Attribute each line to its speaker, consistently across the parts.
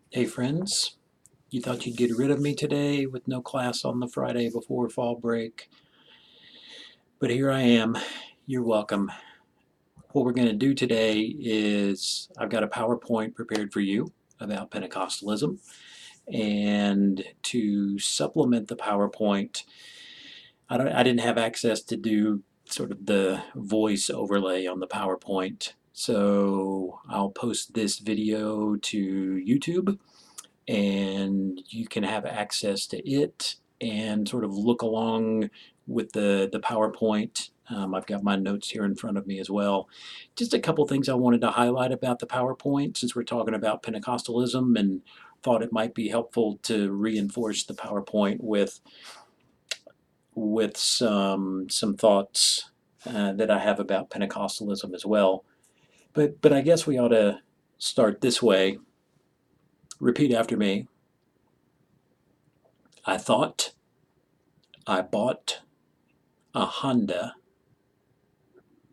Speaker 1: Hey friends, you thought you'd get rid of me today with no class on the Friday before fall break, but here I am. You're welcome. What we're going to do today is I've got a PowerPoint prepared for you about Pentecostalism, and to supplement the PowerPoint, I didn't have access to do sort of the voice overlay on the PowerPoint, so I'll post this video to YouTube and you can have access to it and sort of look along with the PowerPoint. I've got my notes here in front of me as well. Just a couple things I wanted to highlight about the PowerPoint since we're talking about Pentecostalism, and thought it might be helpful to reinforce the PowerPoint with some thoughts that I have about Pentecostalism as well. But I guess we ought to start this way. Repeat after me. I thought I bought a Honda,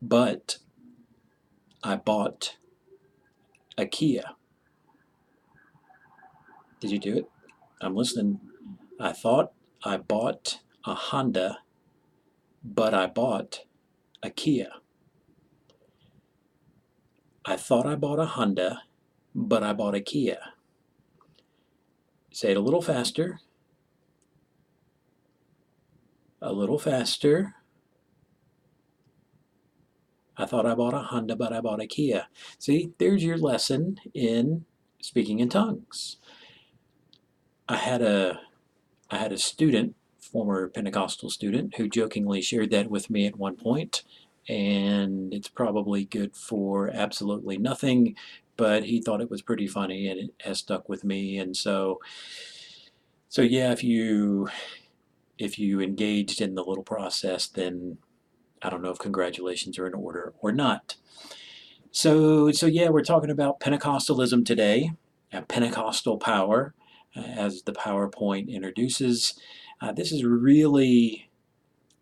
Speaker 1: but I bought a Kia. Did you do it? I'm listening. I thought I bought a Honda, but I bought a Kia. I thought I bought a Honda, but I bought a Kia. Say it a little faster. A little faster. I thought I bought a Honda, but I bought a Kia. See, there's your lesson in speaking in tongues. I had a student, former Pentecostal student, who jokingly shared that with me at one point, and it's probably good for absolutely nothing, but he thought it was pretty funny and it has stuck with me. And so yeah, if you engaged in the little process, then I don't know if congratulations are in order or not. So yeah, we're talking about Pentecostalism today, Pentecostal Power, as the PowerPoint introduces. This is really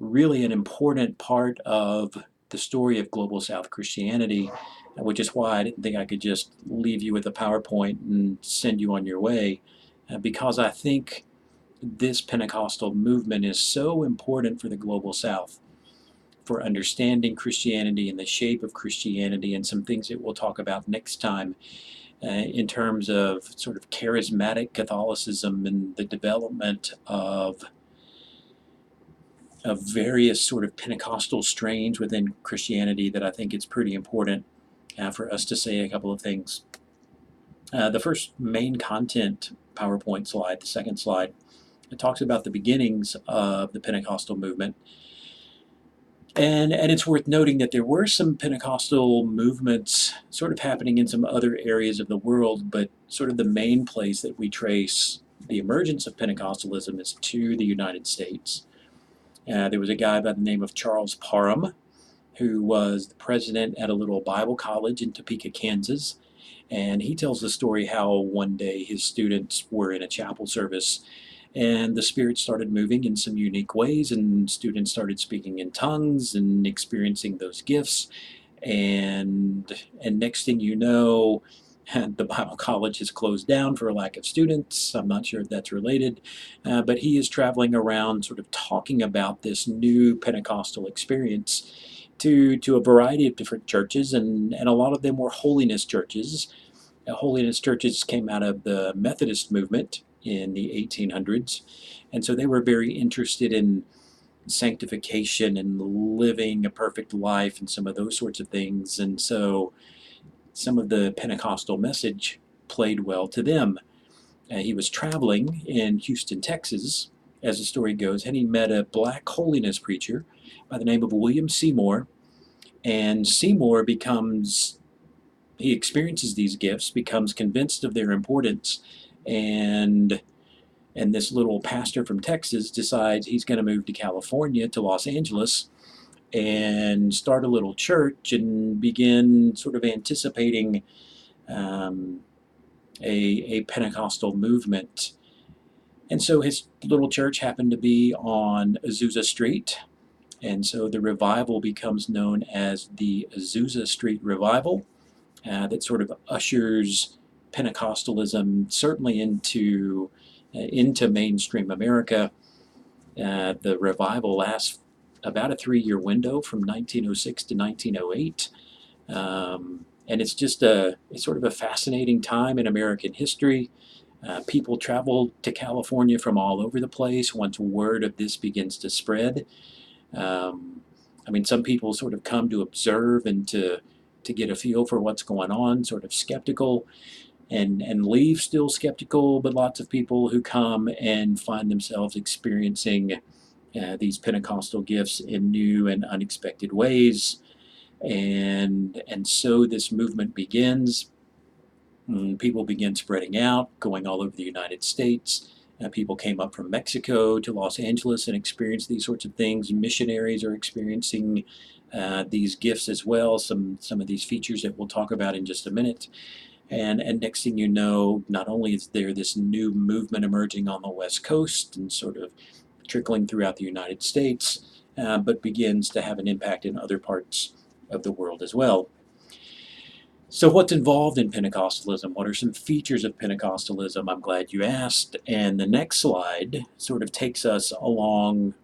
Speaker 1: an important part of the story of Global South Christianity, which is why I didn't think I could just leave you with a PowerPoint and send you on your way, because I think this Pentecostal movement is so important for the Global South, for understanding Christianity and the shape of Christianity, and some things that we'll talk about next time in terms of sort of charismatic Catholicism and the development of various sort of Pentecostal strains within Christianity, that I think it's pretty important for us to say a couple of things. The first main content PowerPoint slide, the second slide, it talks about the beginnings of the Pentecostal movement. And it's worth noting that there were some Pentecostal movements sort of happening in some other areas of the world, but sort of the main place that we trace the emergence of Pentecostalism is to the United States. There was a guy by the name of Charles Parham, who was the president at a little Bible college in Topeka, Kansas. And he tells the story how one day his students were in a chapel service and the Spirit started moving in some unique ways, and students started speaking in tongues and experiencing those gifts. And next thing you know, the Bible college has closed down for a lack of students. I'm not sure if that's related, but he is traveling around sort of talking about this new Pentecostal experience to a variety of different churches, and a lot of them were holiness churches. Holiness churches came out of the Methodist movement in the 1800s, and so they were very interested in sanctification and living a perfect life and some of those sorts of things. And so some of the Pentecostal message played well to them. He was traveling in Houston, Texas, as the story goes, and he met a black holiness preacher by the name of William Seymour. And Seymour he experiences these gifts, becomes convinced of their importance, and this little pastor from Texas decides he's going to move to California, to Los Angeles, and start a little church and begin sort of anticipating um, a Pentecostal movement. And so his little church happened to be on Azusa Street, and so the revival becomes known as the Azusa Street Revival. That sort of ushers Pentecostalism certainly into mainstream America. The revival lasts about a 3-year window from 1906 to 1908. And it's sort of a fascinating time in American history. People travel to California from all over the place once word of this begins to spread. I mean, some people sort of come to observe and to get a feel for what's going on, sort of skeptical, and leave still skeptical, but lots of people who come and find themselves experiencing these Pentecostal gifts in new and unexpected ways. And so this movement begins. People begin spreading out, going all over the United States. People came up from Mexico to Los Angeles and experienced these sorts of things. Missionaries are experiencing these gifts as well, some of these features that we'll talk about in just a minute. And next thing you know, not only is there this new movement emerging on the West Coast and sort of trickling throughout the United States, but begins to have an impact in other parts of the world as well. So what's involved in Pentecostalism? What are some features of Pentecostalism? I'm glad you asked. And the next slide sort of takes us along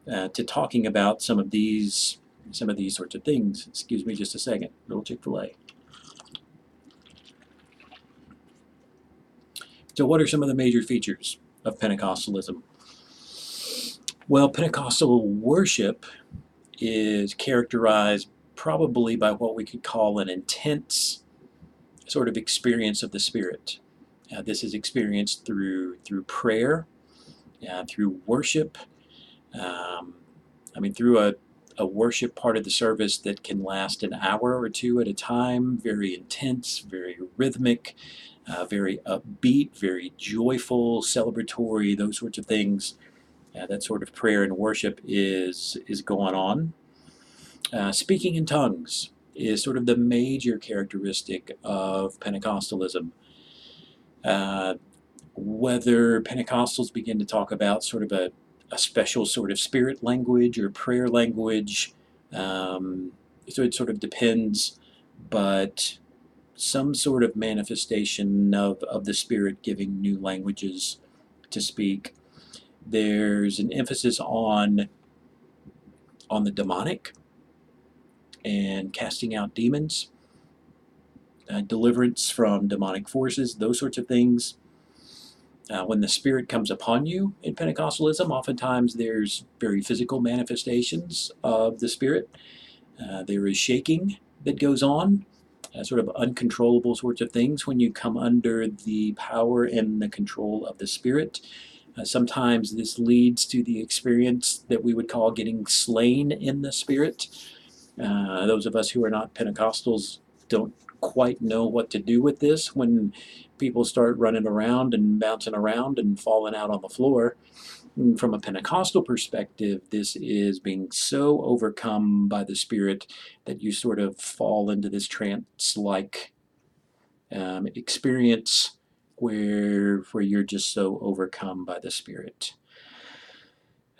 Speaker 1: to talking about some of these sorts of things. Excuse me just a second. Little Chick-fil-A. So what are some of the major features of Pentecostalism? Well, Pentecostal worship is characterized probably by what we could call an intense sort of experience of the Spirit. This is experienced through prayer, through worship. Through a worship part of the service that can last an hour or two at a time, very intense, very rhythmic, very upbeat, very joyful, celebratory, those sorts of things. That sort of prayer and worship is going on. Speaking in tongues is sort of the major characteristic of Pentecostalism. Whether Pentecostals begin to talk about sort of a special sort of spirit language or prayer language, so it sort of depends, but some sort of manifestation of the Spirit giving new languages to speak. There's an emphasis on the demonic and casting out demons, deliverance from demonic forces, those sorts of things. When the Spirit comes upon you in Pentecostalism, oftentimes there's very physical manifestations of the Spirit. There is shaking that goes on, sort of uncontrollable sorts of things when you come under the power and the control of the Spirit. Sometimes this leads to the experience that we would call getting slain in the Spirit. Those of us who are not Pentecostals don't quite know what to do with this when people start running around and bouncing around and falling out on the floor. And from a Pentecostal perspective, this is being so overcome by the Spirit that you sort of fall into this trance-like experience where you're just so overcome by the Spirit.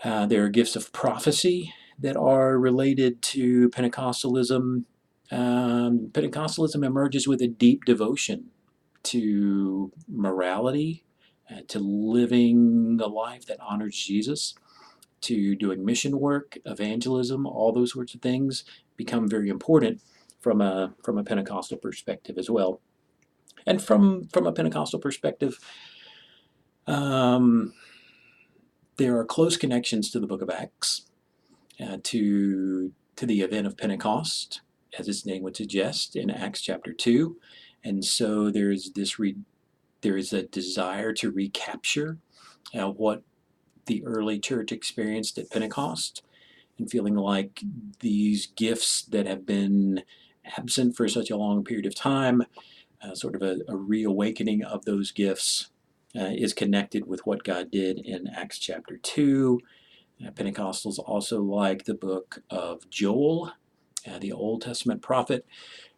Speaker 1: There are gifts of prophecy that are related to Pentecostalism. Pentecostalism emerges with a deep devotion to morality, to living a life that honors Jesus, to doing mission work, evangelism, all those sorts of things become very important from a Pentecostal perspective as well. And from a Pentecostal perspective, there are close connections to the book of Acts, to the event of Pentecost, as its name would suggest, in Acts chapter 2. And so there is a desire to recapture what the early church experienced at Pentecost, and feeling like these gifts that have been absent for such a long period of time, sort of a reawakening of those gifts is connected with what God did in Acts chapter 2. Pentecostals also like the book of Joel, the Old Testament prophet,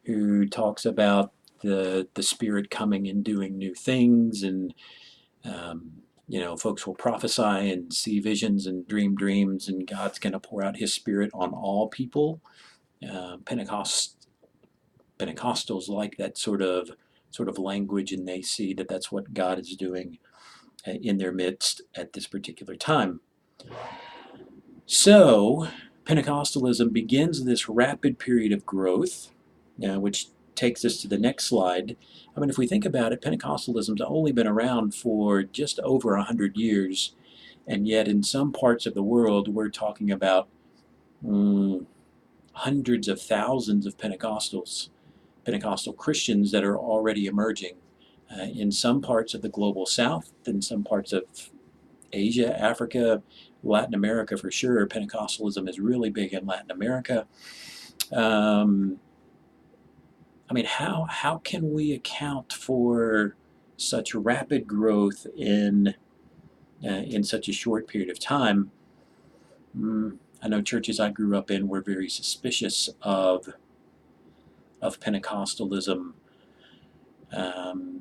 Speaker 1: who talks about the Spirit coming and doing new things, and folks will prophesy and see visions and dream dreams, and God's going to pour out His Spirit on all people. Pentecostals like that sort of sort of language, and they see that that's what God is doing in their midst at this particular time. So, Pentecostalism begins this rapid period of growth, which takes us to the next slide. I mean, if we think about it, Pentecostalism's only been around for just over 100 years, and yet in some parts of the world, we're talking about hundreds of thousands of Pentecostal Christians that are already emerging in some parts of the global south, in some parts of Asia, Africa, Latin America for sure. Pentecostalism is really big in Latin America. I mean, how can we account for such rapid growth in such a short period of time? I know churches I grew up in were very suspicious of Pentecostalism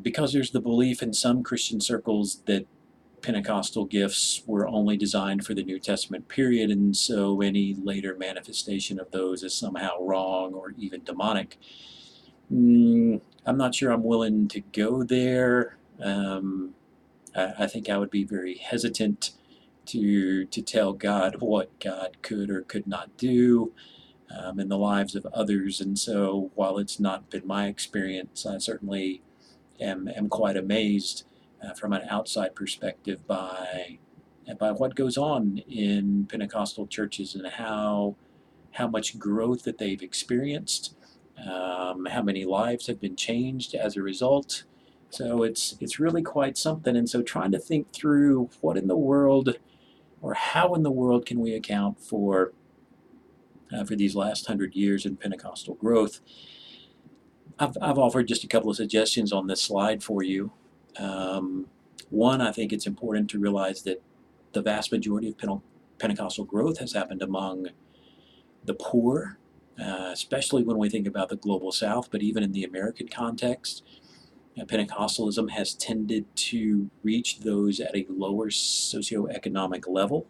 Speaker 1: because there's the belief in some Christian circles that Pentecostal gifts were only designed for the New Testament period, and so any later manifestation of those is somehow wrong or even demonic. I'm not sure I'm willing to go there. I think I would be very hesitant to tell God what God could or could not do in the lives of others, and so while it's not been my experience, I certainly am quite amazed from an outside perspective by what goes on in Pentecostal churches and how much growth that they've experienced, how many lives have been changed as a result. So it's really quite something. And so trying to think through what in the world or how in the world can we account for these last 100 years in Pentecostal growth. I've offered just a couple of suggestions on this slide for you. One, I think it's important to realize that the vast majority of Pentecostal growth has happened among the poor, especially when we think about the global South, but even in the American context. Pentecostalism has tended to reach those at a lower socioeconomic level.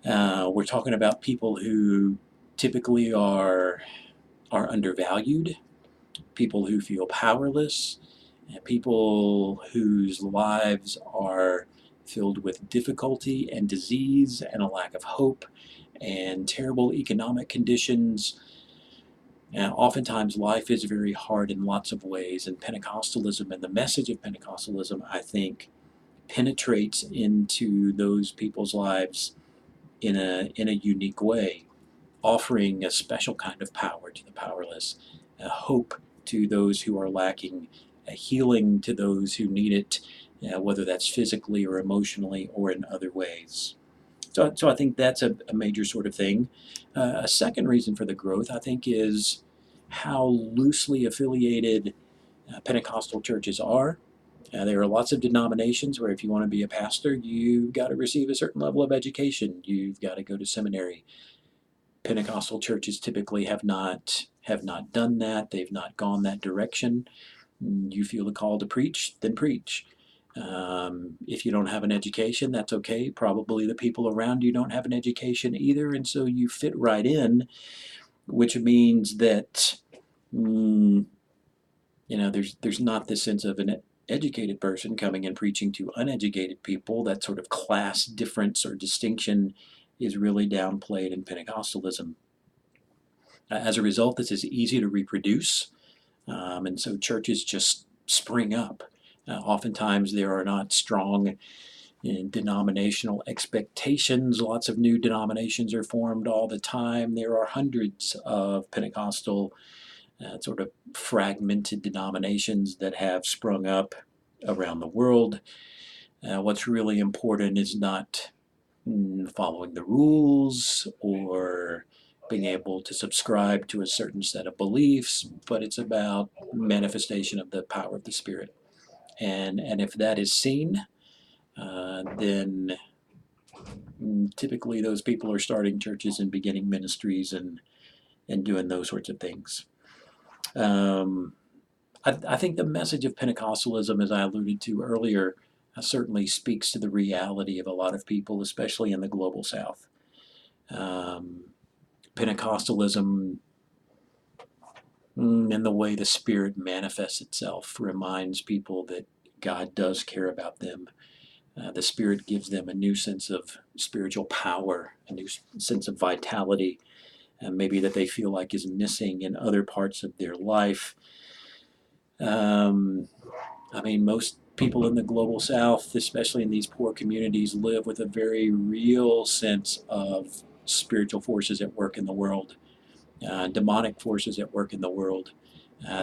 Speaker 1: We're talking about people who typically are undervalued, people who feel powerless, people whose lives are filled with difficulty and disease and a lack of hope and terrible economic conditions. Oftentimes, life is very hard in lots of ways, and Pentecostalism and the message of Pentecostalism, I think, penetrates into those people's lives in a unique way, offering a special kind of power to the powerless, a hope to those who are lacking, a healing to those who need it, whether that's physically or emotionally or in other ways. So I think that's a major sort of thing. A second reason for the growth, I think, is how loosely affiliated Pentecostal churches are. There are lots of denominations where if you want to be a pastor, you've got to receive a certain level of education. You've got to go to seminary. Pentecostal churches typically have not done that. They've not gone that direction. You feel the call to preach, then preach. If you don't have an education, that's okay. Probably the people around you don't have an education either, and so you fit right in, which means that there's not this sense of an educated person coming and preaching to uneducated people. That sort of class difference or distinction is really downplayed in Pentecostalism. As a result, this is easy to reproduce, and so churches just spring up. Oftentimes, there are not strong denominational expectations. Lots of new denominations are formed all the time. There are hundreds of Pentecostal sort of fragmented denominations that have sprung up around the world. What's really important is not following the rules or being able to subscribe to a certain set of beliefs, but it's about manifestation of the power of the Spirit. And if that is seen, then typically those people are starting churches and beginning ministries and doing those sorts of things. I think the message of Pentecostalism, as I alluded to earlier, certainly speaks to the reality of a lot of people, especially in the global South. Pentecostalism And the way the Spirit manifests itself reminds people that God does care about them. The Spirit gives them a new sense of spiritual power, a new sense of vitality, and maybe that they feel like is missing in other parts of their life. Um, I mean, most people in the global south, especially in these poor communities, live with a very real sense of spiritual forces at work in the world, demonic forces at work in the world.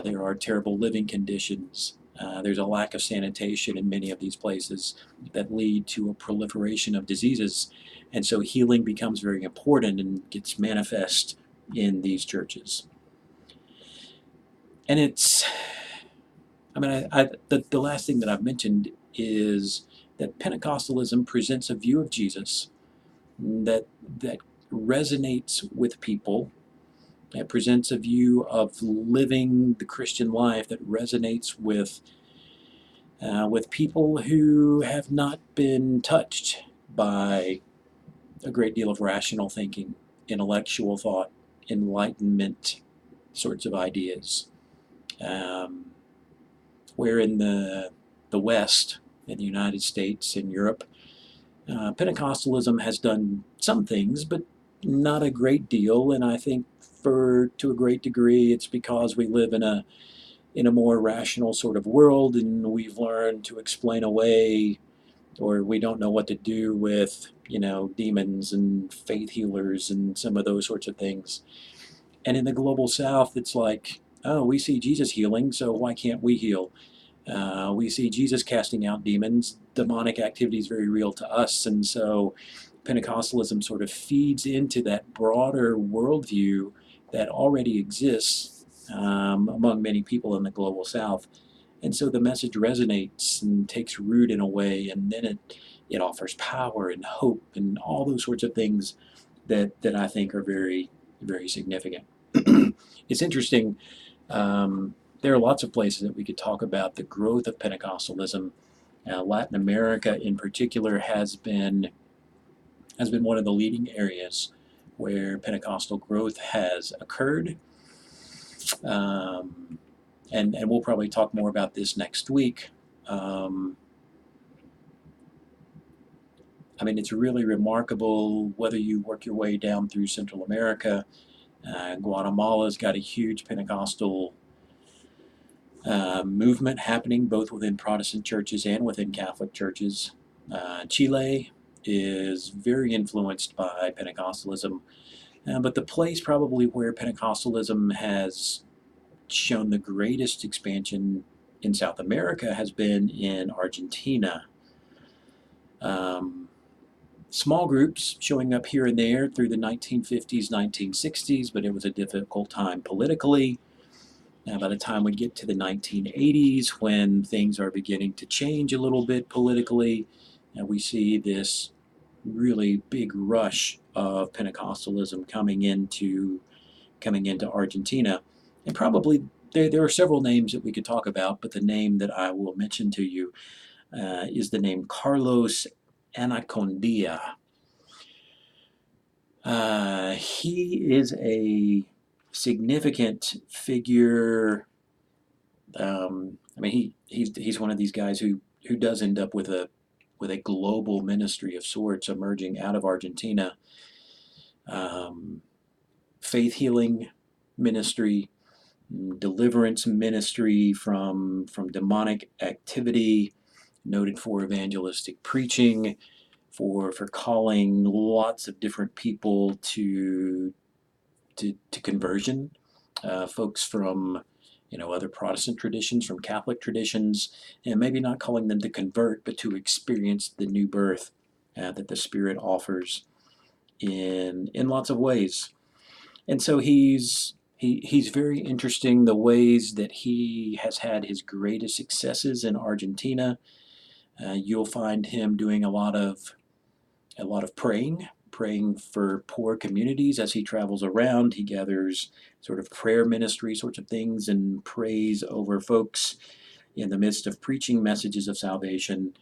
Speaker 1: There are terrible living conditions. There's a lack of sanitation in many of these places that lead to a proliferation of diseases. And so healing becomes very important and gets manifest in these churches. And it's, I mean, the last thing that I've mentioned is that Pentecostalism presents a view of Jesus that resonates with people. It presents a view of living the Christian life that resonates with people who have not been touched by a great deal of rational thinking, intellectual thought, enlightenment sorts of ideas. Um, where in the West, in the United States, in Europe, Pentecostalism has done some things, but not a great deal. And I think to a great degree, it's because we live in a more rational sort of world, and we've learned to explain away, or we don't know what to do with, demons and faith healers and some of those sorts of things. And in the global South, it's like, oh, we see Jesus healing, so why can't we heal? We see Jesus casting out demons. Demonic activity is very real to us, and so Pentecostalism sort of feeds into that broader worldview that already exists among many people in the global South. And so the message resonates and takes root in a way, and then it offers power and hope and all those sorts of things that I think are very, very significant. It's interesting. There are lots of places that we could talk about the growth of Pentecostalism. Latin America, in particular, has been one of the leading areas where Pentecostal growth has occurred. Um, and we'll probably talk more about this next week. Um, I mean, it's really remarkable whether you work your way down through Central America. Guatemala's got a huge Pentecostal movement happening both within Protestant churches and within Catholic churches. Chile is very influenced by Pentecostalism, but the place probably where Pentecostalism has shown the greatest expansion in South America has been in Argentina. Um, Small groups showing up here and there through the 1950s, 1960s, but it was a difficult time politically. By the time we get to the 1980s, when things are beginning to change a little bit politically, we see this really big rush of Pentecostalism coming into Argentina. And probably there are several names that we could talk about, but the name that I will mention to you is the name Carlos Anacondia. He is a significant figure. I mean, he's one of these guys who does end up with a global ministry of sorts emerging out of Argentina. Um, Faith healing ministry, deliverance ministry from demonic activity, noted for evangelistic preaching, for calling lots of different people to conversion, folks from other Protestant traditions, from Catholic traditions, and maybe not calling them to convert, but to experience the new birth that the Spirit offers in lots of ways. And so he's very interesting. The ways that he has had his greatest successes in Argentina. You'll find him doing a lot of praying for poor communities as he travels around. He gathers sort of prayer ministry sorts of things and prays over folks in the midst of preaching messages of salvation.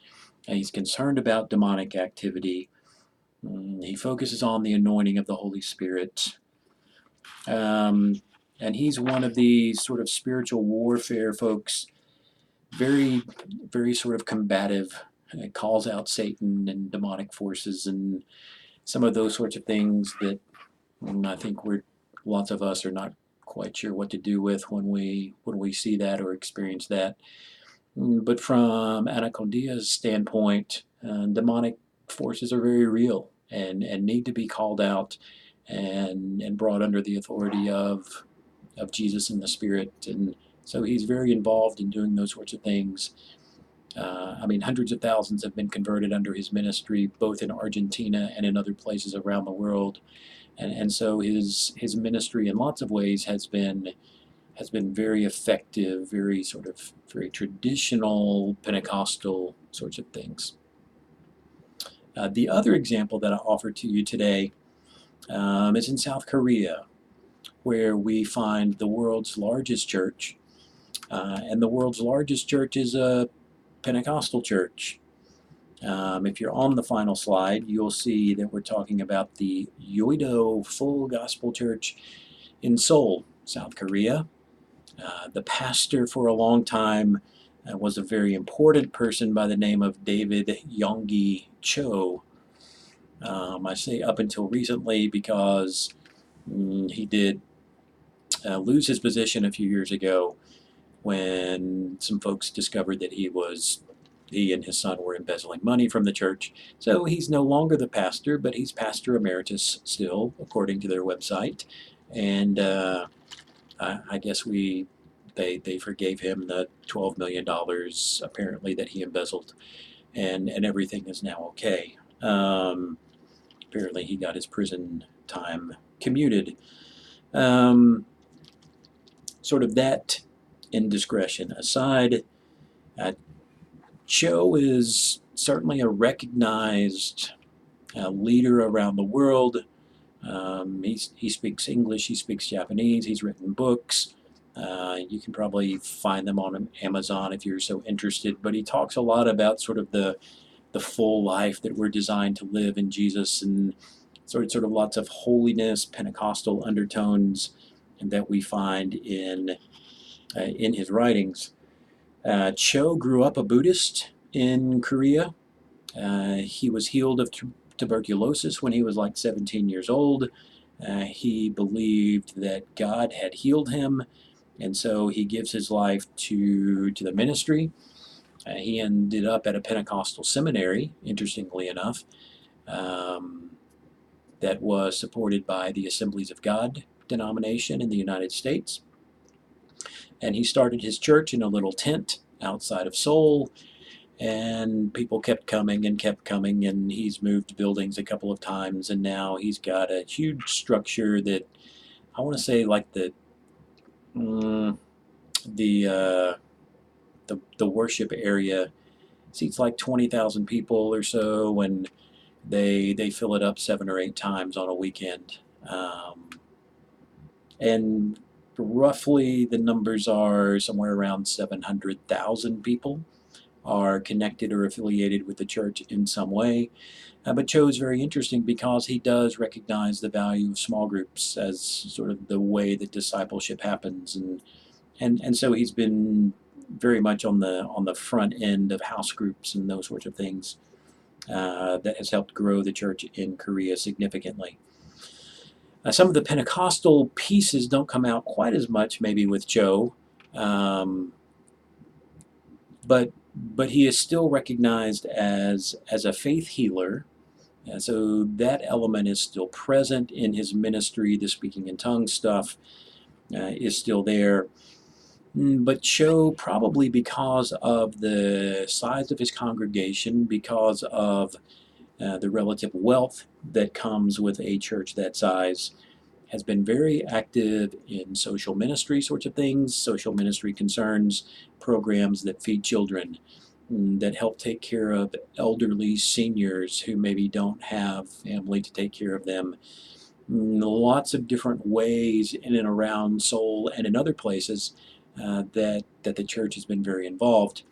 Speaker 1: And he's concerned about demonic activity. He focuses on the anointing of the Holy Spirit. Um, And he's one of these sort of spiritual warfare folks, very, very sort of combative, calls out Satan and demonic forces and some of those sorts of things that I think lots of us are not quite sure what to do with when we see that or experience that. But from Anacondia's standpoint, demonic forces are very real and need to be called out and brought under the authority of Jesus and the Spirit. And so he's very involved in doing those sorts of things. I mean, hundreds of thousands have been converted under his ministry, both in Argentina and in other places around the world. And so his ministry, in lots of ways, has been very effective, very sort of very traditional Pentecostal sorts of things. The other example that I offer to you today is in South Korea, where we find the world's largest church. And the world's largest church is a Pentecostal church. If you're on the final slide, you'll see that we're talking about the Yoido Full Gospel Church in Seoul, South Korea. The pastor for a long time was a very important person by the name of David Yonggi Cho. I say up until recently because he did lose his position a few years ago when some folks discovered that he and his son were embezzling money from the church. So he's no longer the pastor, but he's pastor emeritus still, according to their website. And I guess they forgave him the $12 million apparently that he embezzled, and everything is now okay. Apparently he got his prison time commuted. Sort of that indiscretion aside, Cho is certainly a recognized leader around the world. He speaks English, he speaks Japanese, he's written books. You can probably find them on Amazon if you're so interested. But he talks a lot about sort of the full life that we're designed to live in Jesus, and sort of lots of holiness, Pentecostal undertones, and that we find in his writings. Cho grew up a Buddhist in Korea. He was healed of tuberculosis when he was like 17 years old. He believed that God had healed him, and so he gives his life to the ministry. He ended up at a Pentecostal seminary, interestingly enough, that was supported by the Assemblies of God denomination in the United States. And he started his church in a little tent outside of Seoul, and people kept coming, and he's moved buildings a couple of times, and now he's got a huge structure that I want to say like the worship area seats like 20,000 people or so, and they fill it up 7 or 8 times on a weekend. And roughly the numbers are somewhere around 700,000 people are connected or affiliated with the church in some way. But Cho is very interesting because he does recognize the value of small groups as sort of the way that discipleship happens, and so he's been very much on the front end of house groups and those sorts of things. That has helped grow the church in Korea significantly. Some of the Pentecostal pieces don't come out quite as much, maybe with Cho, but he is still recognized as a faith healer. So that element is still present in his ministry. The speaking in tongues stuff is still there. But Cho, probably because of the size of his congregation, because of the relative wealth that comes with a church that size, has been very active in social ministry sorts of things, social ministry concerns, programs that feed children, that help take care of elderly seniors who maybe don't have family to take care of them. Lots of different ways in and around Seoul and in other places that the church has been very involved.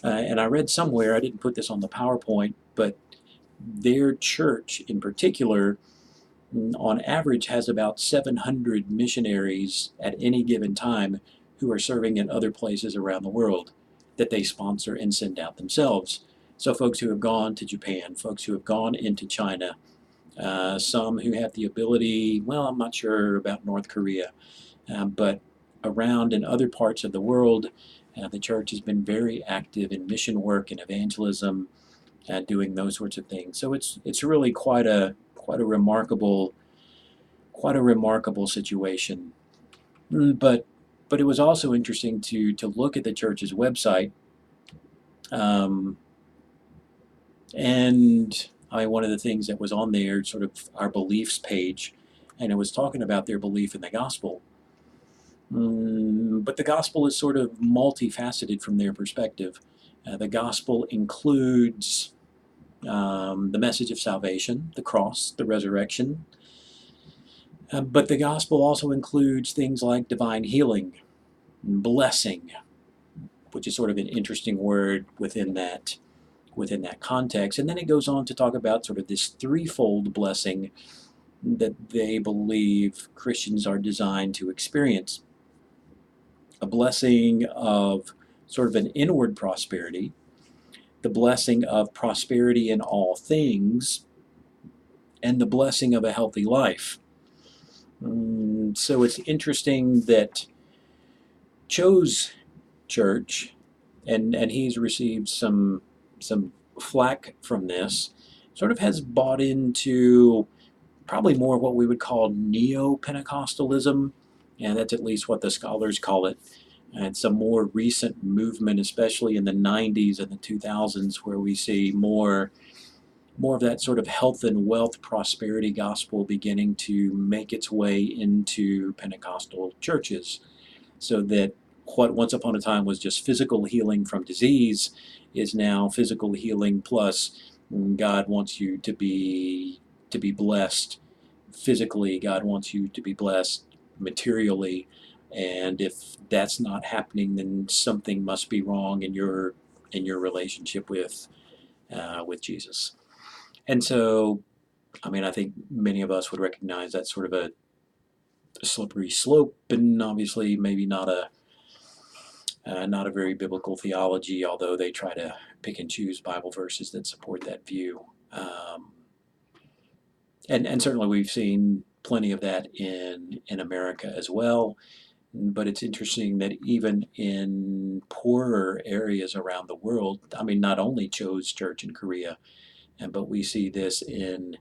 Speaker 1: And I read somewhere, I didn't put this on the PowerPoint, but their church in particular on average has about 700 missionaries at any given time who are serving in other places around the world that they sponsor and send out themselves. So folks who have gone to Japan, folks who have gone into China, some who have the ability, well, I'm not sure about North Korea, but around in other parts of the world, the church has been very active in mission work and evangelism, doing those sorts of things. So it's really quite a remarkable situation. But it was also interesting to look at the church's website, um, and I mean, one of the things that was on there, sort of our beliefs page, and it was talking about their belief in the gospel. But the gospel is sort of multifaceted from their perspective. The gospel includes the message of salvation, the cross, the resurrection. But the gospel also includes things like divine healing, blessing, which is sort of an interesting word within that context. And then it goes on to talk about sort of this threefold blessing that they believe Christians are designed to experience. A blessing of sort of an inward prosperity, the blessing of prosperity in all things, and the blessing of a healthy life. So it's interesting that Cho's church, and he's received some flack from this, sort of has bought into probably more what we would call neo-Pentecostalism, and that's at least what the scholars call it. And it's a more recent movement, especially in the 90s and the 2000s, where we see more of that sort of health and wealth prosperity gospel beginning to make its way into Pentecostal churches, so that what once upon a time was just physical healing from disease is now physical healing plus God wants you to be blessed physically. God wants you to be blessed materially, and if that's not happening, then something must be wrong in your relationship with Jesus. And so, I mean, I think many of us would recognize that's sort of a slippery slope, and obviously maybe not a very biblical theology, although they try to pick and choose Bible verses that support that view. And certainly we've seen plenty of that in America as well. But it's interesting that even in poorer areas around the world, I mean, not only Cho's church in Korea, but we see this in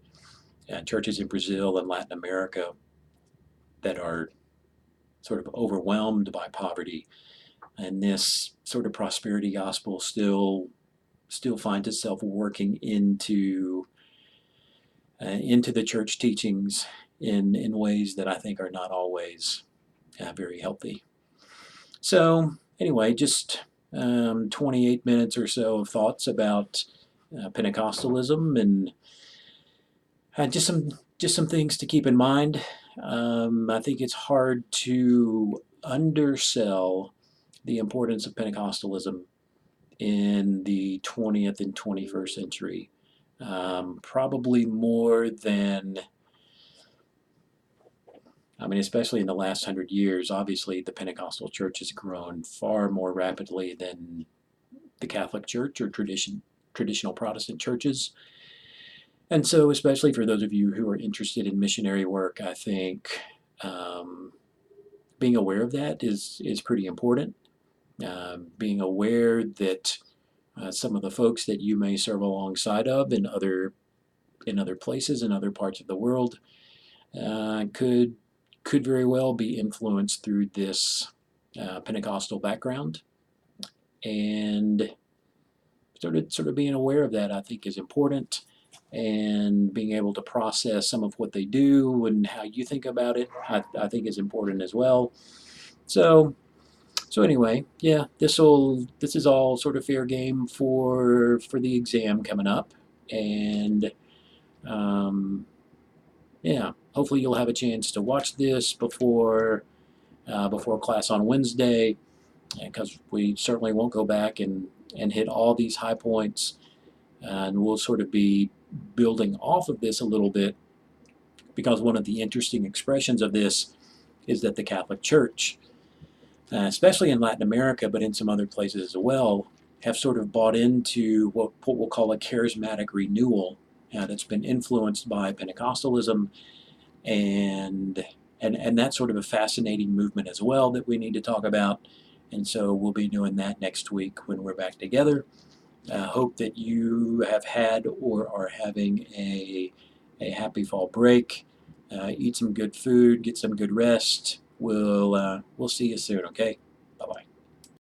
Speaker 1: churches in Brazil and Latin America that are sort of overwhelmed by poverty. And this sort of prosperity gospel still finds itself working into the church teachings in ways that I think are not always very healthy. So anyway, just 28 minutes or so of thoughts about Pentecostalism, and just some things to keep in mind. I think it's hard to undersell the importance of Pentecostalism in the 20th and 21st century. Probably more than, I mean, especially in the last 100 years, obviously the Pentecostal church has grown far more rapidly than the Catholic Church or traditional Protestant churches. And so, especially for those of you who are interested in missionary work, I think being aware of that is pretty important. Being aware that some of the folks that you may serve alongside of in other places in other parts of the world could very well be influenced through this Pentecostal background, and sort of being aware of that, I think, is important, and being able to process some of what they do and how you think about it, I think is important as well. So anyway, yeah, this is all sort of fair game for the exam coming up, and yeah, hopefully you'll have a chance to watch this before class on Wednesday, because we certainly won't go back and hit all these high points, and we'll sort of be building off of this a little bit because one of the interesting expressions of this is that the Catholic Church, especially in Latin America, but in some other places as well, have sort of bought into what we'll call a charismatic renewal that's been influenced by Pentecostalism, and and that's sort of a fascinating movement as well that we need to talk about. And so we'll be doing that next week when we're back together. Hope that you have had or are having a happy fall break. Eat some good food, get some good rest. We'll see you soon. Okay, bye bye.